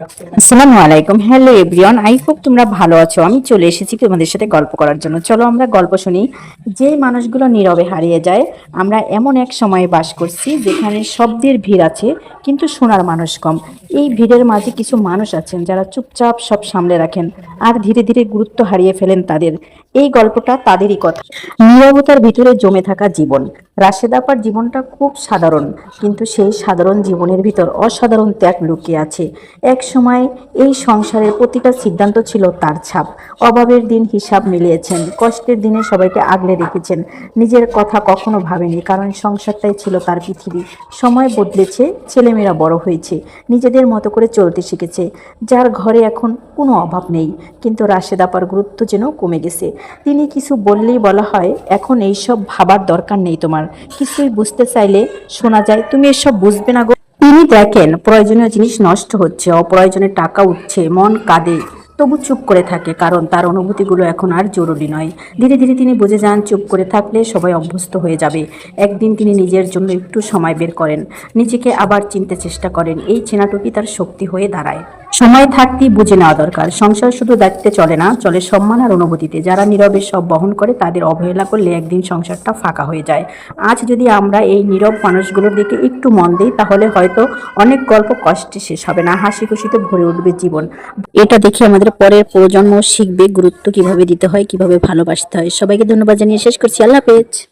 আসসালামু আলাইকুম। Hello everyone, I hope তোমরা ভালো আছো। আমি চলে এসেছি তোমাদের সাথে গল্প করার জন্য। চলো আমরা গল্প শুনি। যে মানুষগুলো নীরবে হারিয়ে যায়। আমরা এমন এক সময়ে বাস করছি যেখানে শব্দের ভিড় আছে কিন্তু শোনার মানুষ কম। এই ভিড়ের মাঝে কিছু মানুষ আছেন যারা চুপচাপ সব সামলে রাখেন আর ধীরে ধীরে গুরুত্ব হারিয়ে ফেলেন তাদের। এই গল্পটা তাদেরই কথা। নীরবতার ভিতরে জমে থাকা জীবন। রাশেদ আপার জীবনটা খুব সাধারণ, কিন্তু সেই সাধারণ জীবনের ভিতর অসাধারণ ত্যাগ লুকিয়ে আছে। এক সময় এই সংসারের প্রতিটা সিদ্ধান্ত ছিল তার ছাপ। অভাবের দিন হিসাব মিলিয়েছেন, কষ্টের দিনে সবাইকে আগলে রেখেছেন। নিজের কথা কখনো ভাবেনি, কারণ সংসারটাই ছিল তার পৃথিবী। সময় বদলেছে, ছেলেমেয়েরা বড় হয়েছে, নিজেদের মতো করে চলতে শিখেছে। যার ঘরে এখন কোনো অভাব নেই, কিন্তু রাশেদ আপার গুরুত্ব যেন কমে গেছে। তিনি কিছু বললেই বলা হয়, এখন এইসব ভাবার দরকার নেই তোমার। কিছুই বুঝতে চাইলে শোনা যায়, তুমি এসব বুঝবে না গো। তিনি দেখেন প্রয়োজনীয় জিনিস নষ্ট হচ্ছে, অপ্রয়োজনে টাকা উঠছে, মন কাঁদে, তবু চুপ করে থাকে, কারণ তার অনুভূতিগুলো এখন আর জরুরি নয়। ধীরে ধীরে তিনি বুঝে যান চুপ করে থাকলে সবাই অভ্যস্ত হয়ে যাবে। একদিন তিনি নিজের জন্য একটু সময় বের করেন, নিজেকে আবার চিনতে চেষ্টা করেন। এই চেনাটুকি তার শক্তি হয়ে দাঁড়ায়। সময় থাকতেই বুঝে নেওয়া দরকার, সংসার শুধু দায়িত্বে চলে না, চলে সম্মান আর অনুভূতিতে। যারা নীরবে সব বহন করে তাদের অবহেলা করলে একদিন সংসারটা ফাঁকা হয়ে যায়। আজ যদি আমরা এই নীরব মানুষগুলোর দিকে একটু মন দিই, তাহলে হয়তো অনেক গল্প কষ্টে শেষ হবে না, হাসি খুশিতে ভরে উঠবে জীবন। এটা দেখে আমাদের পরের প্রজন্ম শিখবে গুরুত্ব কিভাবে দিতে হয়, কিভাবে ভালোবাসতে হয়। সবাইকে ধন্যবাদ জানিয়ে শেষ করছি। আল্লাহ হাফেজ।